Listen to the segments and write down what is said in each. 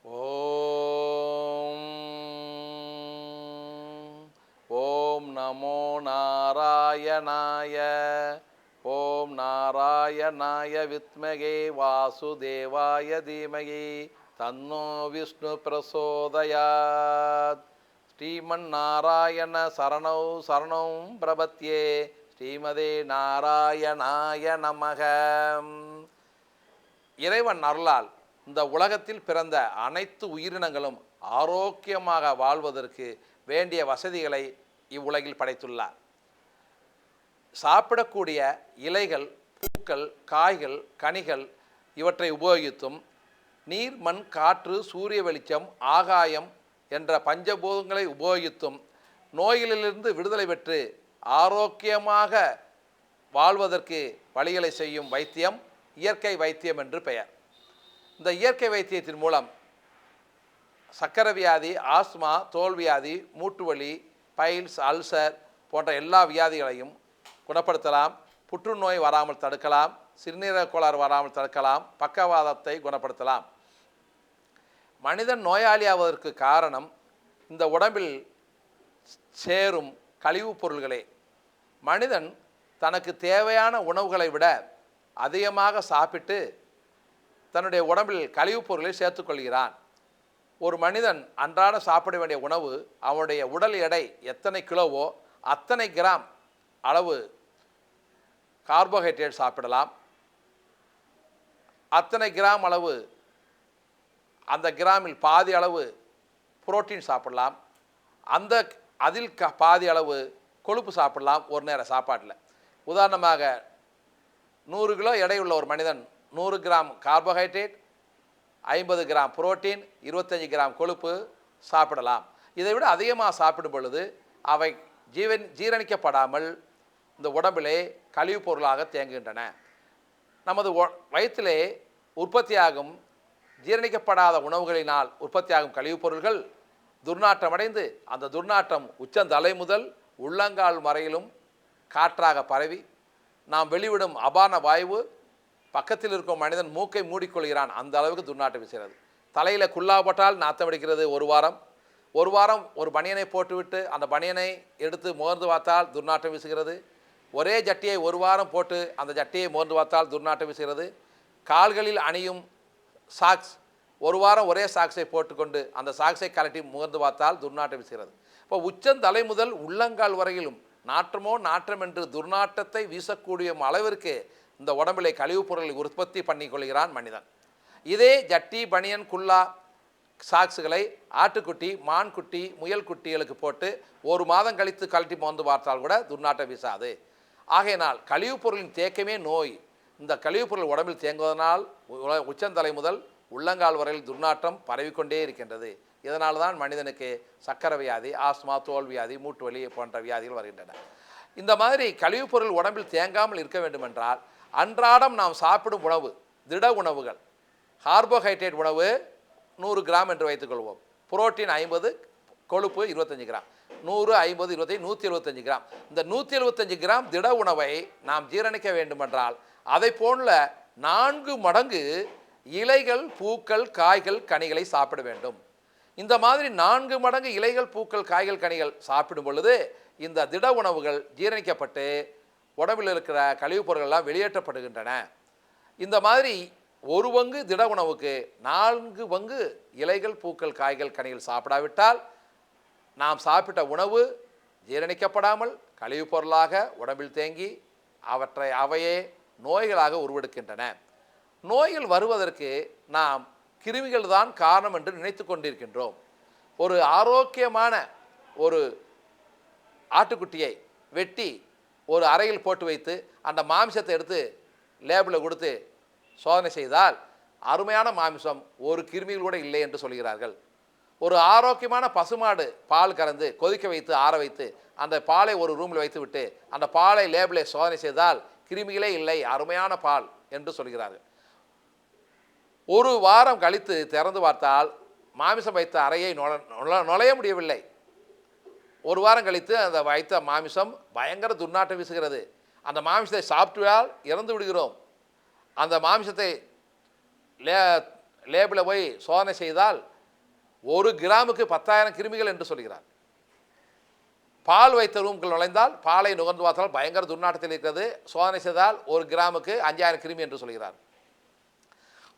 ஓம் ஓம் நமோ நாராயணாய. ஓம் நாராயணாய வித்மகே வாசுதேவாய தீமகி தன்னோ விஷ்ணு பிரசோதயாத். ஸ்ரீமன் நாராயண சரணௌ சரணௌ பிரபத்யே. ஸ்ரீமதே நாராயணாய நமக. இறைவன் அருளால் இந்த உலகத்தில் பிறந்த அனைத்து உயிரினங்களும் ஆரோக்கியமாக வாழ்வதற்கு வேண்டிய வசதிகளை இவ்வுலகில் படைத்துள்ளார். சாப்பிடக்கூடிய இலைகள், பூக்கள், காய்கள், கனிகள் இவற்றை உபயோகித்தும், நீர், மண், காற்று, சூரிய வெளிச்சம், ஆகாயம் என்ற பஞ்சபூதங்களை உபயோகித்தும் நோய்களிலிருந்து விடுதலை பெற்று ஆரோக்கியமாக வாழ்வதற்கு வழிகளை செய்யும் வைத்தியம் இயற்கை வைத்தியம் என்று பெயர். இந்த இயற்கை வைத்தியத்தின் மூலம் சக்கரை வியாதி, ஆஸ்மா, தோல்வியாதி, மூட்டுவலி, பைல்ஸ், அல்சர் போன்ற எல்லா வியாதிகளையும் குணப்படுத்தலாம். புற்றுநோய் வராமல் தடுக்கலாம். சிறுநீரக கோளாறு வராமல் தடுக்கலாம். பக்கவாதத்தை குணப்படுத்தலாம். மனிதன் நோயாளியாவதற்கு காரணம் இந்த உடம்பில் சேரும் கழிவுப் பொருள்களே. மனிதன் தனக்கு தேவையான உணவுகளை விட அதிகமாக சாப்பிட்டு தன்னுடைய உடம்பில் கழிவுப் பொருளை சேர்த்துக்கொள்கிறான். ஒரு மனிதன் அன்றாட சாப்பிட வேண்டிய உணவு அவனுடைய உடல் எடை எத்தனை கிலோவோ அத்தனை கிராம் அளவு கார்போஹைட்ரேட் சாப்பிடலாம். அத்தனை கிராம் அளவு, அந்த கிராமில் பாதி அளவு புரோட்டீன் சாப்பிடலாம். அதில் பாதி அளவு கொழுப்பு சாப்பிடலாம் ஒரு நேர சாப்பாட்டில். உதாரணமாக 100 கிலோ எடையுள்ள ஒரு மனிதன் 100 gram carbohydrate, 50 gram protein, 25 gram கொழுப்பு சாப்பிடலாம். இதை விட அதிகமாக சாப்பிடும் பொழுது அவை ஜீரணிக்கப்படாமல் இந்த உடம்பிலே கழிவுப் பொருளாக தேங்குகின்றன. நமது வயிற்றிலே உற்பத்தியாகும் ஜீரணிக்கப்படாத உணவுகளினால் உற்பத்தியாகும் கழிவுப் பொருள்கள் துர்நாற்றமடைந்து அந்த துர்நாற்றம் உச்சந்தலை முதல் உள்ளங்கால் வரையிலும் காற்றாக பரவி நாம் வெளிவிடும் அபான வாயு பக்கத்தில் இருக்கும் மனிதன் மூக்கை மூடிக்கொள்கிறான். அந்த அளவுக்கு துர்நாற்றம் வீசுகிறது. தலையில் குல்லா போட்டால் நாற்றம் அடிக்கிறது. ஒரு வாரம் ஒரு பனியனை போட்டுவிட்டு அந்த பனியனை எடுத்து மோர்ந்து பார்த்தால் துர்நாற்றம் வீசுகிறது. ஒரே ஜட்டியை ஒரு வாரம் போட்டு அந்த ஜட்டியை மோர்ந்து பார்த்தால் துர்நாற்றம் வீசுகிறது. கால்களில் அணியும் சாக்ஸ் ஒரு வாரம் ஒரே சாக்ஸை போட்டுக்கொண்டு அந்த சாக்ஸை கலட்டி மோர்ந்து பார்த்தால் துர்நாற்றம் வீசுகிறது. இப்போ உச்சந்தலை முதல் உள்ளங்கால் வரையிலும் நாற்றமோ நாற்றம் என்று துர்நாற்றத்தை வீசக்கூடிய அளவிற்கு இந்த உடம்பிலே கழிவுப் பொருளை உற்பத்தி பண்ணிக்கொள்கிறான் மனிதன். இதே ஜட்டி, பனியன், குல்லா, சாக்ஸுகளை ஆட்டுக்குட்டி, மான்குட்டி, முயல் குட்டிகளுக்கு போட்டு ஒரு மாதம் கழித்து கழட்டி மோந்து பார்த்தால் கூட துர்நாற்றம் வீசாது. ஆகையினால் கழிவுப் பொருளின் தேக்கமே நோய். இந்த கழிவுப் பொருள் உடம்பில் தேங்குவதனால் உச்சந்தலை முதல் உள்ளங்கால் வரையில் துர்நாற்றம் பரவிக்கொண்டே இருக்கின்றது. இதனால் தான் மனிதனுக்கு சக்கரை வியாதி, ஆஸ்மா, தோல் வியாதி, மூட்டுவலி போன்ற வியாதிகள் வருகின்றன. இந்த மாதிரி கழிவுப் பொருள் உடம்பில் தேங்காமல் இருக்க வேண்டுமென்றால் அன்றாடம் நாம் சாப்பிடும் உணவு, திட உணவுகள், கார்போஹைட்ரேட் உணவு 100 கிராம் என்று வைத்துக்கொள்வோம். புரோட்டீன் 50, கொழுப்பு 25 கிராம். 100, 50, 25, 175 கிராம். இந்த 175 கிராம் திட உணவை நாம் ஜீரணிக்க வேண்டுமென்றால் அதை போன்ற 4 மடங்கு இலைகள், பூக்கள், காய்கள், கனிகளை சாப்பிட வேண்டும். இந்த மாதிரி 4 மடங்கு இலைகள், பூக்கள், காய்கள், கனிகள் சாப்பிடும் பொழுது இந்த திட உணவுகள் ஜீரணிக்கப்பட்டு உடம்பில் இருக்கிற கழிவுப் பொருட்கள்லாம் வெளியேற்றப்படுகின்றன. இந்த மாதிரி 1 பங்கு திட உணவுக்கு 4 பங்கு இலைகள், பூக்கள், காய்கள், கனிகள் சாப்பிடாவிட்டால் நாம் சாப்பிட்ட உணவு ஜீரணிக்கப்படாமல் கழிவுப் பொருளாக உடம்பில் தேங்கி அவையே நோய்களாக உருவெடுக்கின்றன. நோய்கள் வருவதற்கு நாம் கிருமிகள் தான் காரணம் என்று நினைத்து கொண்டிருக்கின்றோம். ஒரு ஆரோக்கியமான ஒரு ஆட்டுக்குட்டியை வெட்டி ஒரு அறையில் போட்டு வைத்து அந்த மாமிசத்தை எடுத்து லேபில் கொடுத்து சோதனை செய்தால் அருமையான மாமிசம், ஒரு கிருமிகள் கூட இல்லை என்று சொல்கிறார்கள். ஒரு ஆரோக்கியமான பசுமாடு பால் கறந்து கொதிக்க வைத்து ஆற வைத்து அந்த பாலை ஒரு ரூமில் வைத்து விட்டு அந்த பாலை லேபிளை சோதனை செய்தால் கிருமிகளே இல்லை, அருமையான பால் என்று சொல்கிறார்கள். ஒரு வாரம் கழித்து திறந்து பார்த்தால் மாமிசம் வைத்த அறையை நுழைய முடியவில்லை. ஒரு வாரம் கழித்து அந்த வைத்த மாமிசம் பயங்கர துர்நாற்றம் வீசுகிறது. அந்த மாமிசத்தை சாப்பிட்டால் இறந்து விடுகிறோம். அந்த மாமிசத்தை லேபில் போய் சோதனை செய்தால் ஒரு கிராமுக்கு 10,000 கிருமிகள் என்று சொல்கிறார். பால் வைத்த ரூம்கள் நுழைந்தால் பாலை நுகர்ந்து பார்த்தால் பயங்கர துர்நாற்றத்தில் இருக்கிறது. சோதனை செய்தால் ஒரு கிராமுக்கு 5,000 கிருமி என்று சொல்கிறார்.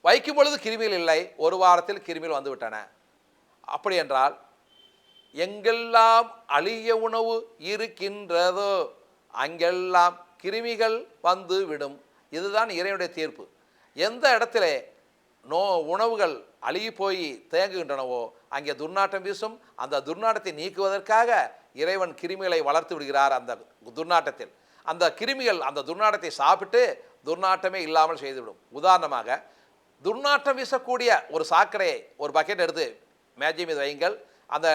வைக்கும் பொழுது கிருமிகள் இல்லை, ஒரு வாரத்தில் கிருமிகள் வந்துவிட்டன. அப்படி என்றால் எங்கெல்லாம் அழிய உணவு இருக்கின்றதோ அங்கெல்லாம் கிருமிகள் வந்து விடும். இதுதான் இறைவனுடைய தீர்ப்பு. எந்த இடத்துல உணவுகள் அழுகி போய் தேங்குகின்றனவோ அங்கே துர்நாற்றம் வீசும். அந்த துர்நாற்றத்தை நீக்குவதற்காக இறைவன் கிருமிகளை வளர்த்து விடுகிறார். அந்த துர்நாற்றத்தில் அந்த கிருமிகள் அந்த துர்நாற்றத்தை சாப்பிட்டு துர்நாற்றமே இல்லாமல் செய்துவிடும். உதாரணமாக, துர்நாற்றம் வீசக்கூடிய ஒரு சாக்கடையை ஒரு பக்கெட் எடுத்து மேஜை மீது வையுங்கள். அந்த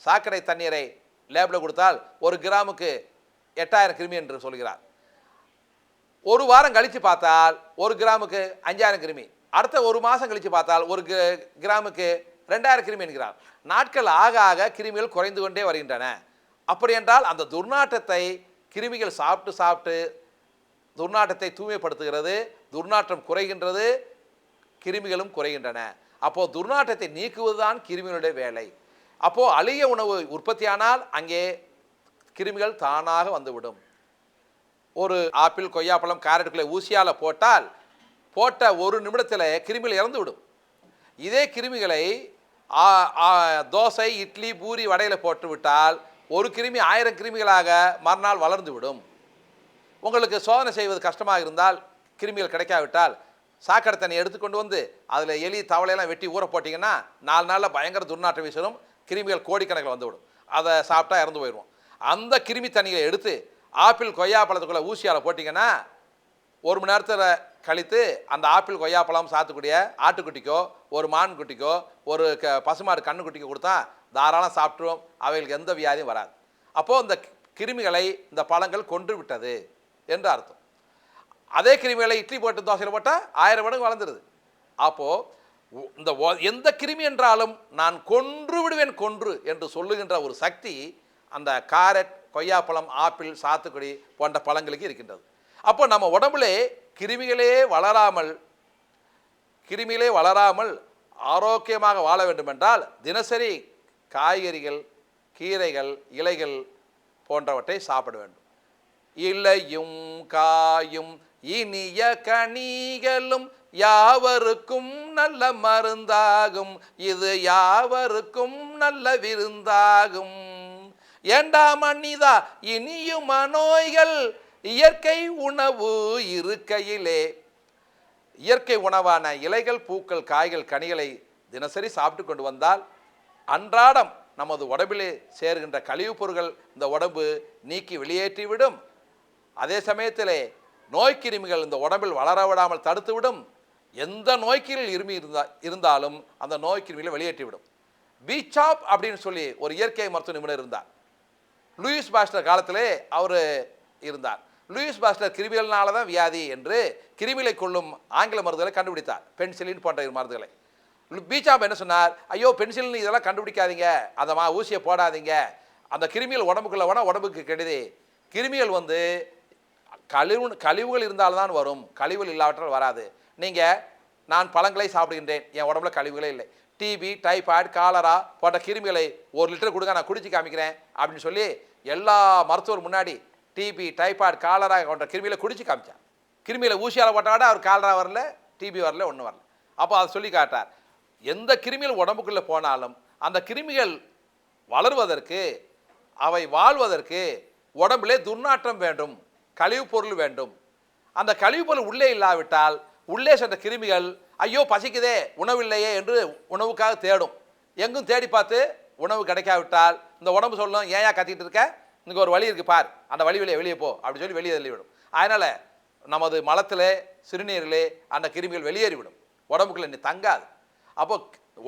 சாக்கடை தண்ணீரை லேபில் கொடுத்தால் ஒரு கிராமுக்கு 8,000 கிருமி என்று சொல்கிறார். ஒரு வாரம் கழித்து பார்த்தால் ஒரு கிராமுக்கு 5,000 கிருமி. அடுத்த ஒரு மாதம் கழித்து பார்த்தால் ஒரு கிராமுக்கு 2,000 கிருமி என்கிறார். நாட்கள் ஆக ஆக கிருமிகள் குறைந்து கொண்டே வருகின்றன. அப்படி என்றால் அந்த துர்நாற்றத்தை கிருமிகள் சாப்பிட்டு சாப்பிட்டு துர்நாற்றத்தை தூய்மைப்படுத்துகிறது. துர்நாற்றம் குறைகின்றது, கிருமிகளும் குறைகின்றன. அப்போது துர்நாற்றத்தை நீக்குவதுதான் கிருமிகளுடைய வேலை. அப்போது அழிய உணவு உற்பத்தியானால் அங்கே கிருமிகள் தானாக வந்துவிடும். ஒரு ஆப்பிள், கொய்யாப்பழம், கேரட்டுக்குள்ளே ஊசியால் போட்டால் போட்ட ஒரு நிமிடத்தில் கிருமிகள் இறந்து விடும். இதே கிருமிகளை தோசை, இட்லி, பூரி, வடையில் போட்டு விட்டால் ஒரு கிருமி 1000 கிருமிகளாக மறுநாள் வளர்ந்து விடும். உங்களுக்கு சோதனை செய்வது கஷ்டமாக இருந்தால், கிருமிகள் கிடைக்காவிட்டால் சாக்கடை தண்ணி எடுத்துக்கொண்டு வந்து அதில் எலி, தவளையெல்லாம் வெட்டி ஊற போட்டிங்கன்னா 4 நாளில் பயங்கர துர்நாற்றம் வீசணும். கிருமிகள் கோடிக்கணக்கில் வந்துவிடும். அதை சாப்பிட்டா இறந்து போயிடுவோம். அந்த கிருமி தண்ணியை எடுத்து ஆப்பிள், கொய்யாப்பழத்துக்குள்ளே ஊசியால் போட்டிங்கன்னா 1 மணி நேரத்தில் கழித்து அந்த ஆப்பிள், கொய்யாப்பழம் சாத்துக்கூடிய ஆட்டுக்குட்டிக்கோ ஒரு மான் குட்டிக்கோ ஒரு பசுமாடு கண்ணுக்குட்டிக்கோ கொடுத்தா தாராளம் சாப்பிட்ருவோம். அவைகளுக்கு எந்த வியாதியும் வராது. அப்போது இந்த கிருமிகளை இந்த பழங்கள் கொன்று விட்டது என்று அர்த்தம். அதே கிருமிகளை இட்லி போட்டு தோசையில் போட்டால் 1000 மடங்கு வளர்ந்துருது. அப்போது இந்த எந்த கிருமி என்றாலும் நான் கொன்று விடுவேன் கொன்று என்று சொல்லுகின்ற ஒரு சக்தி அந்த கேரட், கொய்யாப்பழம், ஆப்பிள், சாத்துக்குடி போன்ற பழங்களுக்கு இருக்கின்றது. அப்போ நம்ம உடம்புலே கிருமிகளே வளராமல் ஆரோக்கியமாக வாழ வேண்டுமென்றால் தினசரி காய்கறிகள், கீரைகள், இலைகள் போன்றவற்றை சாப்பிட வேண்டும். இலையும் காயும் இனிய கனிகளும் யாவருக்கும் நல்ல மருந்தாகும், இது யாவருக்கும் நல்ல விருந்தாகும். ஏண்டா மனிதா இனியும் நோய்கள் இயற்கை உணவு இருக்கையிலே. இயற்கை உணவான இலைகள், பூக்கள், காய்கள், கனிகளை தினசரி சாப்பிட்டு கொண்டு வந்தால் அன்றாடம் நமது உடம்பிலே சேர்கின்ற கழிவுப் பொருட்கள் இந்த உடம்பு நீக்கி வெளியேற்றிவிடும். அதே சமயத்திலே நோய்க்கிருமிகள் இந்த உடம்பில் வளர விடாமல் தடுத்துவிடும். எந்த நோய்க்கிருமி இருந்தாலும் அந்த நோய்க்கிருமிகளை வெளியேற்றிவிடும். பீச்சாப் அப்படின்னு சொல்லி ஒரு இயற்கை மருத்துவ நிபுணர் இருந்தார். லூயிஸ் பாஸ்டர் காலத்திலே அவர் இருந்தார். லூயிஸ் பாஸ்டர் கிருமிகள்னால தான் வியாதி என்று கிருமிகளை கொள்ளும் ஆங்கில மருந்துகளை கண்டுபிடித்தார், பென்சிலின் போன்ற மருந்துகளை. பீச்சாப் என்ன சொன்னார், ஐயோ பென்சிலின் இதெல்லாம் கண்டுபிடிக்காதீங்க, அந்த ஊசியை போடாதீங்க, அந்த கிருமிகள் உடம்புக்குள்ள வேணால் உடம்புக்கு கெடுது. கிருமிகள் கழிவுகள் இருந்தால்தான் வரும், கழிவுகள் இல்லாவற்றால் வராது. நீங்கள் நான் பழங்களை சாப்பிடுகின்றேன், என் உடம்புல கழிவுகளே இல்லை. டிபி, டைபாய்டு, காலரா போன்ற கிருமிகளை 1 லிட்டர் கொடுங்க, நான் குடிச்சு காமிக்கிறேன் அப்படின்னு சொல்லி எல்லா மருத்துவர் முன்னாடி டிபி, டைபாய்டு, காலரா போன்ற கிருமிகளை குடிச்சு காமிச்சார். கிருமியில் ஊசியால் போட்டாட அவர் காலரா வரல, டிபி வரல, ஒன்றும் வரல. அப்போ அதை சொல்லி காட்டார். எந்த கிருமிகள் உடம்புக்குள்ளே போனாலும் அந்த கிருமிகள் வளர்வதற்கு, அவை வாழ்வதற்கு உடம்பிலே துர்நாற்றம் வேண்டும், கழிவுப் பொருள் வேண்டும். அந்த கழிவுப் பொருள் உள்ளே இல்லாவிட்டால் உள்ளே சென்ற கிருமிகள் ஐயோ பசிக்குதே, உணவில்லையே என்று உணவுக்காக தேடும். எங்கும் தேடி பார்த்து உணவு கிடைக்காவிட்டால் இந்த உடம்பு சொல்லும், ஏன் கத்திக்கிட்டு இருக்க, இங்கே ஒரு வழி இருக்குது பார், அந்த வழி வெளியே போ அப்படின்னு சொல்லி வெளியே தள்ளிவிடும். அதனால் நமது மலத்திலே, சிறுநீரிலே அந்த கிருமிகள் வெளியேறிவிடும், உடம்புக்குள்ளே நீ தங்காது. அப்போ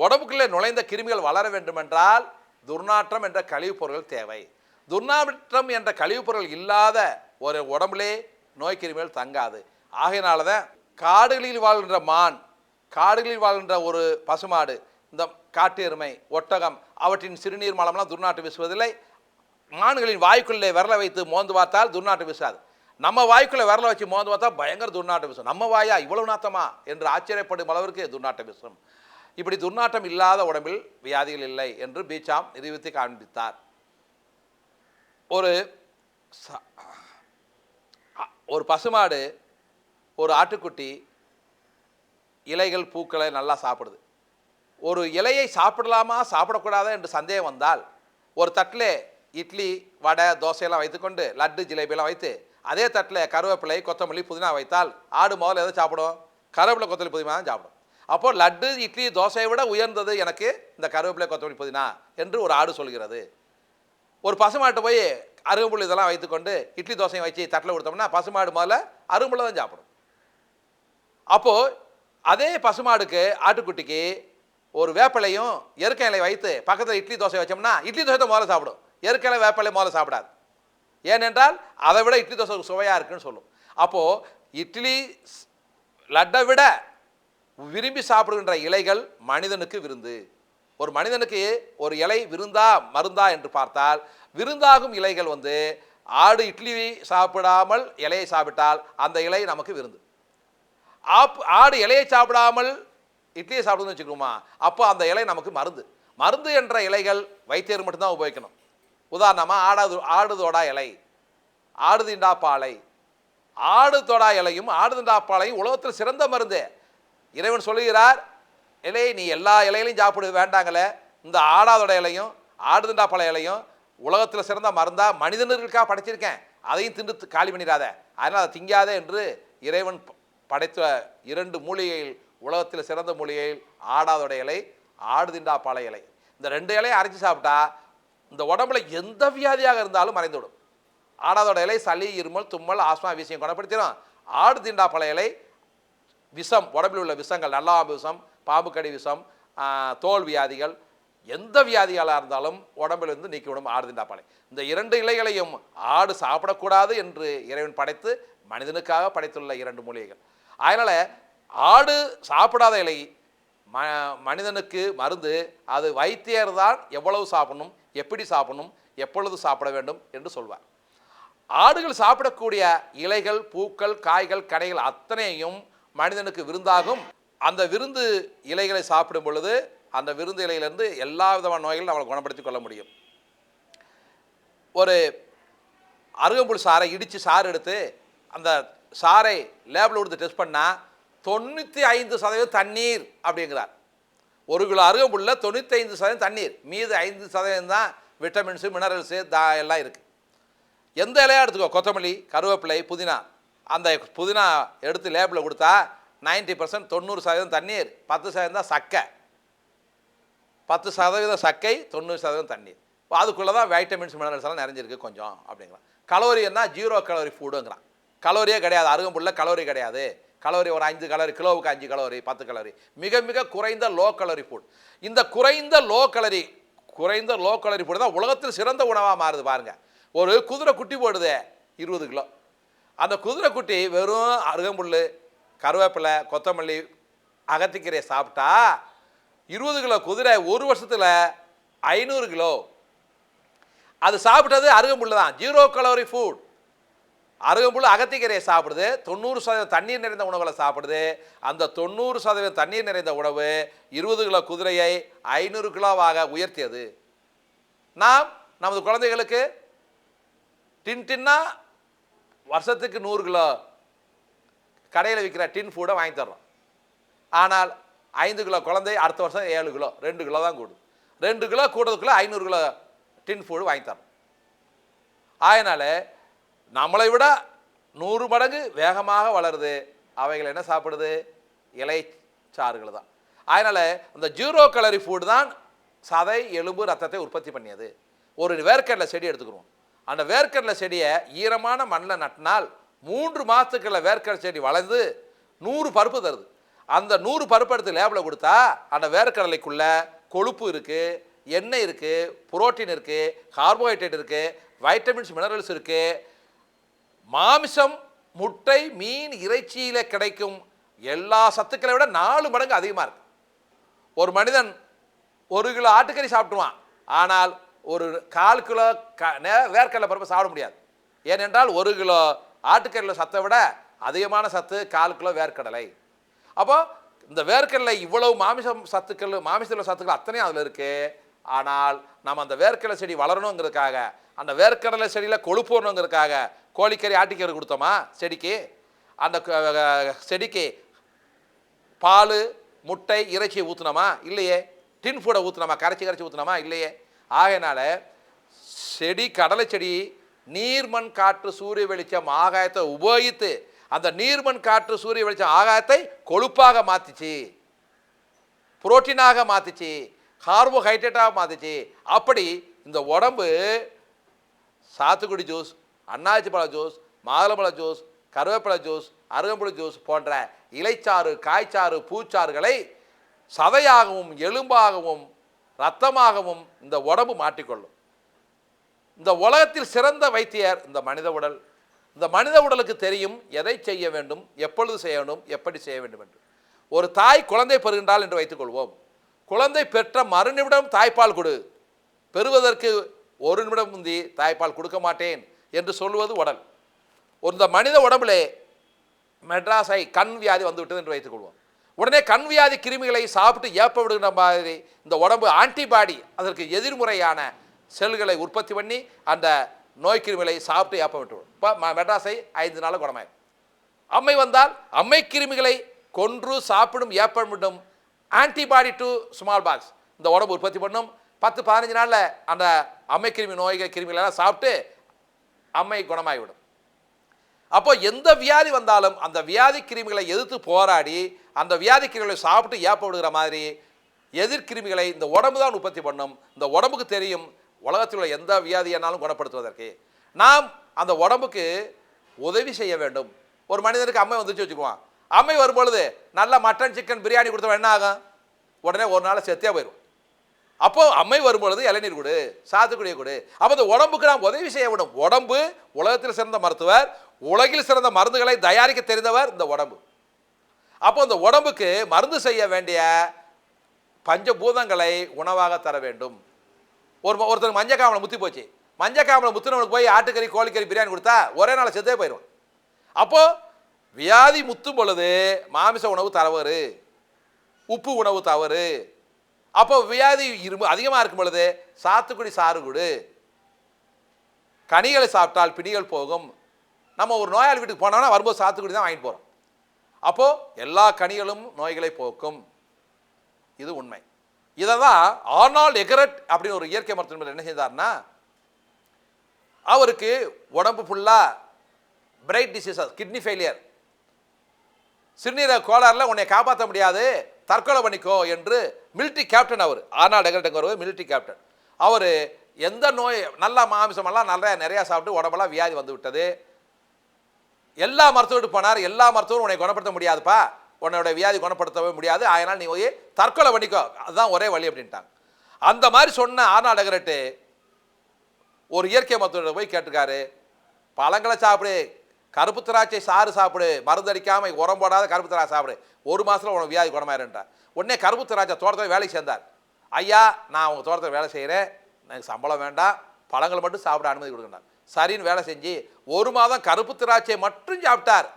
உடம்புக்குள்ளே நுழைந்த கிருமிகள் வளர வேண்டுமென்றால் துர்நாற்றம் என்ற கழிவுப் பொருட்கள் தேவை. துர்நாற்றம் என்ற கழிவுப் பொருட்கள் இல்லாத ஒரு உடம்புலே நோய் கிருமிகள் தங்காது. ஆகையினால தான் காடுகளில் வாழ்கின்ற மான், காடுகளில் வாழ்கின்ற ஒரு பசுமாடு, இந்த காட்டு எருமை, ஒட்டகம் அவற்றின் சிறுநீர் மலம்லாம் துர்நாற்றம் வீசுவதில்லை. மான்களின் வாய்க்குள்ளே விரலை வைத்து மோந்து பார்த்தால் துர்நாற்றம் வீசாது. நம்ம வாய்க்குள்ளே விரலை வச்சு மோந்து பார்த்தா பயங்கர துர்நாற்றம் வீசும். நம்ம வாயா இவ்வளவு நாத்தமா என்று ஆச்சரியப்படும் அளவிற்கு துர்நாற்றம் வீசும். இப்படி துர்நாற்றம் இல்லாத உடம்பில் வியாதிகள் இல்லை என்று பீச்சாம் நிரூபித்து காண்பித்தார். ஒரு ஒரு பசுமாடு ஒரு ஆட்டுக்குட்டி இலைகள் பூக்களை நல்லா சாப்பிடுது. ஒரு இலையை சாப்பிடலாமா சாப்பிடக்கூடாதா என்று சந்தேகம் வந்தால் ஒரு தட்டில் இட்லி வடை தோசையெல்லாம் வைத்துக்கொண்டு லட்டு ஜிலேபியெல்லாம் வைத்து அதே தட்டில் கருவேப்பிலை கொத்தமல்லி புதினா வைத்தால் ஆடு முதல்ல எதை சாப்பிடும்? கருவேப்பிலை கொத்தமல்லி புதினா தான் சாப்பிடும். அப்போது லட்டு இட்லி தோசையை விட உயர்ந்தது எனக்கு இந்த கருவேப்பிலை கொத்தமல்லி புதினா என்று ஒரு ஆடு சொல்கிறது. ஒரு பசுமாட்டு போய் அருகம்புல் இதெல்லாம் வைத்துக்கொண்டு இட்லி தோசையை வச்சு தட்டில் கொடுத்தோம்னா பசுமாடு முதல்ல அருகம்புல்லை தான் சாப்பிடும். அப்போது அதே பசுமாடுக்கு ஆட்டுக்குட்டிக்கு ஒரு வேப்பிலையும் எருக்க இலை வைத்து பக்கத்தில் இட்லி தோசை வச்சோம்னா இட்லி தோசை தான் முதல்ல சாப்பிடும். எருக்க இலை வேப்பிலை முதல்ல சாப்பிடாது. ஏனென்றால் அதை விட இட்லி தோசை சுவையாக இருக்குன்னு சொல்லும். அப்போது இட்லி லட்டை விட விரும்பி சாப்பிடுகின்ற இலைகள் மனிதனுக்கு விருந்து. ஒரு மனிதனுக்கு ஒரு இலை விருந்தா மருந்தா என்று பார்த்தால் விருந்தாகும் இலைகள் ஆடு இட்லி சாப்பிடாமல் இலையை சாப்பிட்டால் அந்த இலை நமக்கு விருந்து. ஆடு இலையை சாப்பிடாமல் இட்லியை சாப்பிடுன்னு வச்சுக்கணுமா, அப்போ அந்த இலை நமக்கு மருந்து. மருந்து என்ற இலைகள் வைத்தியர் மட்டும்தான் உபயோகிக்கணும். உதாரணமாக ஆடுதோடா இலை, ஆடுதிண்டா பாலை. ஆடுதோடா இலையும் ஆடுதிண்டா பாலையும் உலகத்தில் சிறந்த மருந்து. இறைவன் சொல்லுகிறார், இலையை நீ எல்லா இலைகளையும் சாப்பிடு வேண்டாங்களே, இந்த ஆடாதோட இலையும் ஆடுதிண்டா பழ இலையும் உலகத்தில் சிறந்த மருந்தா மனிதர்களுக்காக படைச்சிருக்கேன், அதையும் தின்று காலி பண்ணிடாத, அதனால் அதை திங்காதே என்று இறைவன் படைத்த 2 மூலிகைகள், உலகத்தில் சிறந்த மூலிகைகள் ஆடாதோட இலை ஆடுதிண்டா பழ இலை. இந்த 2 இலையை அரைச்சி சாப்பிட்டா இந்த உடம்புல எந்த வியாதியாக இருந்தாலும் மறைந்துவிடும். ஆடாதோட இலை சளி இருமல் தும்மல் ஆஸ்மா வீசியம் குணப்படுத்திடும். ஆடுதிண்டா பழ இலை விஷம், உடம்பில் உள்ள விஷங்கள், நல்லாம்பு விஷம், பாம்பு கடி விஷம், தோல் வியாதிகள், எந்த வியாதிகளாக இருந்தாலும் உடம்பிலிருந்து நீக்கிவிடும் ஆடுதிண்டா பாலை. இந்த 2 இலைகளையும் ஆடு சாப்பிடக்கூடாது என்று இறைவன் படைத்து மனிதனுக்காக படைத்துள்ள 2 மூலிகைகள். அதனால் ஆடு சாப்பிடாத இலை மனிதனுக்கு மருந்து. அது வைத்தியர் தான் எவ்வளவு சாப்பிடணும், எப்படி சாப்பிடணும், எப்பொழுது சாப்பிட வேண்டும் என்று சொல்வார். ஆடுகள் சாப்பிடக்கூடிய இலைகள் பூக்கள் காய்கள் கனிகள் அத்தனையும் மனிதனுக்கு விருந்தாகும். அந்த விருந்து இலைகளை சாப்பிடும் பொழுது அந்த விருந்து இலையிலிருந்து எல்லா விதமான நோய்களும் நம்மளை குணப்படுத்தி கொள்ள முடியும். ஒரு அருகம்புல் சாறை இடித்து சாறு எடுத்து அந்த சாறை லேபில் கொடுத்து டெஸ்ட் பண்ணால் 95% தண்ணீர் அப்படிங்கிறார். 1 கிலோ அருகம்புல்ல 95% தண்ணீர், மீது 5% தான் விட்டமின்ஸு மினரல்ஸு எல்லாம் இருக்குது. எந்த இலையாக எடுத்துக்கோ, கொத்தமல்லி கருவேப்பிலை புதினா, அந்த புதினா எடுத்து லேபில் கொடுத்தா 90% 90% தண்ணீர், 10% தான் சக்கை. 10% சக்கை 90% தண்ணீர். அதுக்குள்ளே தான் வைட்டமின்ஸ் மினரல்ஸ் எல்லாம் நிறைஞ்சிருக்கு கொஞ்சம் அப்படிங்கிறான். கலோரி என்ன 0 கலோரி ஃபுட்டுங்கிறான். கலோரியே கிடையாது, அருகம்புல்ல கலோரி கிடையாது. கலோரி ஒரு 5 கலோரி, கிலோவுக்கு 5 கலோரி 10 கலோரி, மிக மிக குறைந்த லோ கலோரி ஃபுட். இந்த குறைந்த லோ கலோரி ஃபுட் தான் உலகத்தில் சிறந்த உணவாக மாறுது. பாருங்க, ஒரு குதிரை குட்டி போடுது 20 கிலோ. அந்த குதிரை குட்டி வெறும் அருகம்புல் கருவேப்பிலை கொத்தமல்லி அகத்திக்கீரையை சாப்பிட்டா 20 கிலோ குதிரை ஒரு வருஷத்தில் 500 கிலோ. அது சாப்பிட்டது அருகம்புல் தான், 0 கலோரி ஃபுட். அருகம்புல் அகத்திக்கீரையை சாப்பிடுது, 90% தண்ணீர் நிறைந்த உணவுகளை சாப்பிடுது. அந்த 90% தண்ணீர் நிறைந்த உணவு 20 கிலோ குதிரையை 500 கிலோவாக உயர்த்தியது. நாம் நமது குழந்தைகளுக்கு டின்னா வருஷத்துக்கு 100 கிலோ கடையில் விற்கிற டின் ஃபுட்டை வாங்கி தர்றோம். ஆனால் 5 கிலோ குழந்தை அடுத்த வருஷம் 7 கிலோ, 2 கிலோ தான் கூடும். 2 கிலோ கூடுறதுக்குள்ளே 500 கிலோ டின் ஃபுட்டு வாங்கி தரோம். அதனால் நம்மளை விட 100 மடங்கு வேகமாக வளருது. அவைகள் என்ன சாப்பிடுது? இலை சாறுகள் தான். அதனால் அந்த 0 கலோரி ஃபுட் தான் சதை எலும்பு ரத்தத்தை உற்பத்தி பண்ணியது. ஒரு வேர்க்கடலை செடி எடுத்துக்கிறோம். அந்த வேர்க்கடலை செடியை ஈரமான மண்ணில் நட்டினால் 3 மாதத்துக்குள்ள வேர்க்கடலை செடி வளர்ந்து 100 பருப்பு தருது. அந்த 100 பருப்பு எடுத்து லேபில் கொடுத்தா அந்த வேர்க்கடலைக்குள்ள கொழுப்பு இருக்குது, எண்ணெய் இருக்குது, புரோட்டீன் இருக்குது, கார்போஹைட்ரேட் இருக்குது, வைட்டமின்ஸ் மினரல்ஸ் இருக்குது. மாமிசம் முட்டை மீன் இறைச்சியில் கிடைக்கும் எல்லா சத்துக்களை விட 4 மடங்கு அதிகமாக இருக்குது. ஒரு மனிதன் 1 கிலோ ஆட்டுக்கறி சாப்பிடுவான், ஆனால் ஒரு 1/4 கிலோ வேர்க்கடலை பருப்பு சாப்பிட முடியாது. ஏனென்றால் 1 கிலோ ஆட்டுக்கறியில் சத்தை விட அதிகமான சத்து 1/4 கிலோ வேர்க்கடலை. அப்போ இந்த வேர்க்கடலை இவ்வளவு மாமிசத்தில் சத்துக்கள் அத்தனையும் அதில் இருக்குது. ஆனால் நம்ம அந்த வேர்க்கடலை செடி வளரணுங்கிறதுக்காக, அந்த வேர்க்கடலை செடியில் கொழுப்பு வரணுங்கிறதுக்காக கோழிக்கறி ஆட்டுக்கறி கொடுத்தோமா செடிக்கு? அந்த செடிக்கு பால் முட்டை இறைச்சி ஊற்றுனோமா? இல்லையே. டின் ஃபுட்டை ஊற்றுனோமா? கரைச்சி ஊற்றுனோமா? இல்லையே. ஆகையினால செடி, கடலை செடி நீர்மண் காற்று சூரிய வெளிச்சம் ஆகாயத்தை உபயோகித்து அந்த நீர்மண் காற்று சூரிய வெளிச்சம் ஆகாயத்தை கொழுப்பாக மாற்றிச்சு, புரோட்டீனாக மாற்றிச்சு, கார்போஹைட்ரேட்டாக மாற்றிச்சு. அப்படி இந்த உடம்பு சாத்துக்குடி ஜூஸ், அன்னாச்சி பழ ஜூஸ், மாதுளம்பழ ஜூஸ், கருவேப்பிலை ஜூஸ், அருகம்புல் ஜூஸ் போன்ற இலைச்சாறு, காய்ச்சாறு, பூச்சாறுகளை சதையாகவும் எலும்பாகவும் இரத்தமாகவும் இந்த உடம்பு மாற்றிக்கொள்ளும். இந்த உலகத்தில் சிறந்த வைத்தியர் இந்த மனித உடல். இந்த மனித உடலுக்கு தெரியும் எதை செய்ய வேண்டும், எப்பொழுது செய்ய வேண்டும், எப்படி செய்ய வேண்டும் என்று. ஒரு தாய் குழந்தை பெறுகின்றாள் என்று வைத்துக்கொள்வோம். குழந்தை பெற்ற மறுநிமிடம் தாய்ப்பால் கொடு. பெறுவதற்கு ஒரு நிமிடம் முந்தி தாய்ப்பால் கொடுக்க மாட்டேன் என்று சொல்வது உடல். இந்த மனித உடம்பிலே மெட்ராஸை கண் வியாதி வந்துவிட்டது என்று வைத்துக்கொள்வோம். உடனே கண் வியாதி கிருமிகளை சாப்பிட்டு ஏப்ப விடுகின்ற மாதிரி இந்த உடம்பு ஆன்டிபாடி, அதற்கு எதிர்முறையான செல்களை உற்பத்தி பண்ணி அந்த நோய் கிருமிகளை சாப்பிட்டு ஏப்ப விட்டுவிடும். இப்போ மெட்ராஸை 5 நாள் குணமாயிடும். அம்மை வந்தால் அம்மை கிருமிகளை கொன்று சாப்பிடும் ஏப்ப விடும் ஆன்டிபாடி டு ஸ்மால் பாக்ஸ் இந்த உடம்பு உற்பத்தி பண்ணும். 10-15 நாளில் அந்த அம்மை கிருமி நோய்கள் கிருமிகளெல்லாம் சாப்பிட்டு அம்மை குணமாகிவிடும். அப்போ எந்த வியாதி வந்தாலும் அந்த வியாதி கிருமிகளை எதிர்த்து போராடி அந்த வியாதி கிருமிகளை சாப்பிட்டு ஏப்ப விடுகிற மாதிரி எதிர்கிருமிகளை இந்த உடம்பு தான் உற்பத்தி பண்ணும். இந்த உடம்புக்கு தெரியும் உலகத்தில் உள்ள எந்த வியாதியானாலும் குணப்படுத்துவதற்கு. நாம் அந்த உடம்புக்கு உதவி செய்ய வேண்டும். ஒரு மனிதனுக்கு அம்மை வந்துச்சு வச்சுக்குவான். அம்மை வரும்பொழுது நல்ல மட்டன் சிக்கன் பிரியாணி கொடுத்தவன் என்ன ஆகும்? உடனே ஒரு நாள் செத்தே போயிடும். அப்போ அம்மை வரும்பொழுது இளநீர் கொடு, சாத்துக்குடியை கொடு. அப்போ இந்த உடம்புக்கு நாம் உதவி செய்ய வேண்டும். உடம்பு உலகத்தில் சிறந்த மருத்துவர், உலகில் சிறந்த மருந்துகளை தயாரிக்க தெரிந்தவர் இந்த உடம்பு. அப்போ இந்த உடம்புக்கு மருந்து செய்ய வேண்டிய பஞ்சபூதங்களை உணவாக தர வேண்டும். ஒருத்தருக்கு மஞ்சக்காமலை முத்தி போச்சு. மஞ்சக்காமலை முத்துனவனுக்கு போய் ஆட்டுக்கறி கோழிக்கறி பிரியாணி கொடுத்தா ஒரே நாள் செத்தே போயிடும். அப்போ வியாதி முத்தும் பொழுது மாமிச உணவு தவறு, உப்பு உணவு தவறு. அப்போ வியாதி அதிகமாக இருக்கும் பொழுது சாத்துக்குடி சாறு கொடு. கனிகளை சாப்பிட்டால் பிணிகள் போகும். நம்ம ஒரு நோயாளி வீட்டுக்கு போனோம்னா வரும்போது சாத்துக்குடி தான் வாங்கிட்டு போகிறோம். அப்போது எல்லா கனிகளும் நோய்களை போக்கும். இது உண்மை. இதை தான் ஆர்னால்ட் எகரட் அப்படின்னு ஒரு இயற்கை மருத்துவர் என்ன செய்தார்னா, அவருக்கு உடம்பு ஃபுல்லாக பிரைட் டிசீஸஸ், கிட்னி ஃபெயிலியர், சிறுநீரக கோளாறில் உன்னை காப்பாற்ற முடியாது, தற்கொலை பண்ணிக்கோ என்று மிலிட்ரி கேப்டன் அவர். ஆர்னால்ட் எகரட்டுங்கிறவர் மிலிட்ரி கேப்டன். அவர் எந்த நோய் நல்ல மாமிசமெல்லாம் நிறையா சாப்பிட்டு உடம்பெல்லாம் வியாதி வந்து விட்டது. எல்லா மருத்துவருக்கு போனார். எல்லா மருத்துவரும் உன்னை குணப்படுத்த முடியாதுப்பா, உன்னோட வியாதி குணப்படுத்தவே முடியாது, அதனால் நீ போய் தற்கொலை பண்ணிக்கோ, அதுதான் ஒரே வழி அப்படின்ட்டாங்க. அந்த மாதிரி சொன்ன ஆர்னால்ட் எகரட் ஒரு இயற்கை மருத்துவரை போய் கேட்டிருக்காரு, பழங்களை சாப்பிடு, கருப்பு திராட்சை சாறு சாப்பிடு, மருந்து அடிக்காமல் உரம் போடாத கருப்பு திராட்சை சாப்பிடு, 1 மாதத்தில் உனக்கு வியாதி குணமாயிருன்றார். உடனே கருப்பு திராட்சை தோட்டத்தில் வேலைக்கு சேர்ந்தார். ஐயா, நான் உங்கள் தோட்டத்தில் வேலை செய்கிறேன், எனக்கு சம்பளம் வேண்டாம், பழங்கள் மட்டும் சாப்பிட அனுமதி கொடுக்கணும். சரின்னு வேலை செஞ்சு 1 மாதம் கருப்பு திராட்சையை மட்டும் சாப்பிட்டார்.